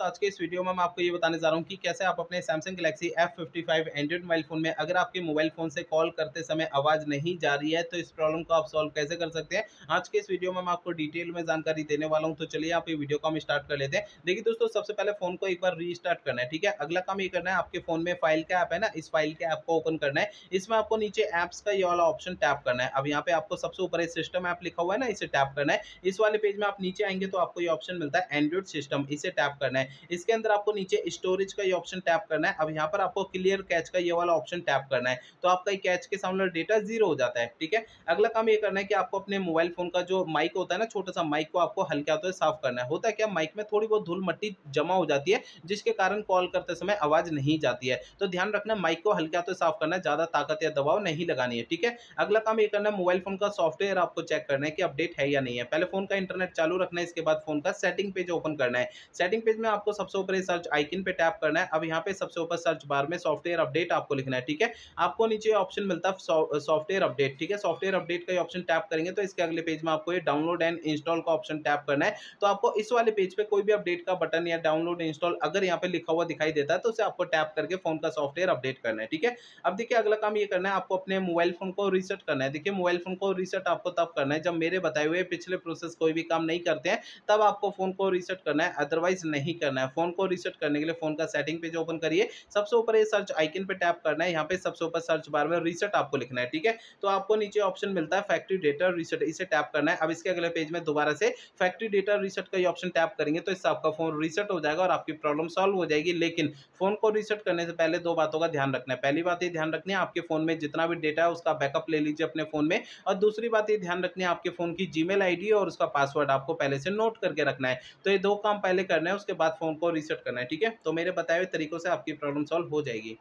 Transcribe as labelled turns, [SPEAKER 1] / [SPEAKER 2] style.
[SPEAKER 1] दोस्तों आज के इस वीडियो में मैं आपको ये बताने जा रहा हूँ कि कैसे आप अपने Samsung Galaxy F55 Android mobile phone में अगर आपके मोबाइल फ़ोन से कॉल करते समय आवाज़ नहीं जा रही है तो इस प्रॉब्लम को आप सॉल्व कैसे कर सकते हैं। आज के इस वीडियो में मैं आपको डिटेल में जानकारी देने वाला हूँ, तो चलिए आप ये वीडियो को हम स्टार्ट कर लेते हैं। देखिए दोस्तों, सबसे पहले फ़ोन को एक बार रीस्टार्ट करना है, ठीक है। अगला काम ये करना है, आपके फ़ोन में फाइल का ऐप है ना, इस फाइल के ऐप को ओपन करना है। इसमें आपको नीचे ऐप्स का ये वाला ऑप्शन टैप करना है। अब यहाँ पे आपको सबसे ऊपर सिस्टम ऐप लिखा हुआ है ना, इसे टैप करना है। इस वाले पेज में आप नीचे आएंगे तो आपको ये ऑप्शन मिलता है एंड्रॉइड सिस्टम, इसे टैप करना है। इसके अंदर आपको नीचे स्टोरेज का ये ऑप्शन टैप करना है। अब यहाँ पर आपको क्लियर कैच का ये वाला ऑप्शन टैप करना है, तो आपका कैच के सामने डेटा जीरो हो जाता है, ठीक है। अगला काम ये करना है कि आपको अपने मोबाइल फोन का जो माइक होता है ना, छोटा सा माइक को आपको हल्के हाथों से साफ करना है। होता है क्या, माइक में थोड़ी बहुत धूल मट्टी जमा हो जाती है जिसके कारण कॉल करते समय आवाज नहीं जाती है, तो ध्यान रखना माइक को हल्के हाथों से साफ करना है, ज्यादा ताकत या दबाव नहीं लगानी है, ठीक है। अगला काम ये करना है, मोबाइल फोन का सॉफ्टवेयर आपको चेक करना है कि अपडेट है या नहीं है। पहले फोन का इंटरनेट चालू रखना है, इसके बाद फोन का सेटिंग पेज ओपन करना है। सेटिंग पेज में आपको सबसे ऊपर सर्च आइकन पे टैप करना है। अब यहाँ पे सबसे ऊपर सर्च बार में सॉफ्टवेयर अपडेट आपको लिखना है, ठीक है। आपको नीचे ऑप्शन मिलता है सॉफ्टवेयर अपडेट, ठीक है। सॉफ्टवेयर अपडेट का ऑप्शन टैप करेंगे तो इसके अगले पेज में आपको ये डाउनलोड एंड इंस्टॉल का ऑप्शन टैप करना है। तो आपको इस वाले पेज पे कोई भी अपडेट का बटन या डाउनलोड इंस्टॉल अगर यहाँ पे लिखा हुआ दिखाई देता है तो उसे आपको टैप करके फोन का सॉफ्टवेयर अपडेट करना है, ठीक है। अब देखिए अगला काम ये करना है, आपको अपने मोबाइल फोन को रीसेट करना है। देखिए मोबाइल फोन को रीसेट आपको तब करना है जब मेरे बताए हुए पिछले प्रोसेस कोई भी काम नहीं करते हैं, तब आपको फोन को रीसेट करना है, अदरवाइज नहीं करना है। फोन को रीसेट करने के लिए फोन का सेटिंग पेज ओपन करिए, सबसे ऊपर ये सर्च आइकन पे टैप करना है। यहाँ पे सबसे ऊपर सर्च बार में रीसेट आपको लिखना है, ठीक है। तो आपको नीचे ऑप्शन मिलता है फैक्ट्री डेटा रीसेट, इसे टैप करना है। अब इसके अगले पेज में दोबारा से फैक्ट्री डेटा रीसेट का ये ऑप्शन टैप करेंगे तो इससे आपका फोन रीसेट हो जाएगा और आपकी प्रॉब्लम सॉल्व हो जाएगी। लेकिन फोन को रीसेट करने से पहले दो बातों का ध्यान रखना है। पहली बात ये ध्यान रखनी है, आपके फोन में जितना भी डेटा है उसका बैकअप ले लीजिए अपने फोन में। और दूसरी बात ये ध्यान रखनी है, आपके फोन की जीमेल आईडी और उसका पासवर्ड आपको पहले से नोट करके रखना है। तो ये दो काम पहले करना है, उसके बाद फोन को रीसेट करना है, ठीक है। तो मेरे बताए हुए तरीकों से आपकी प्रॉब्लम सॉल्व हो जाएगी।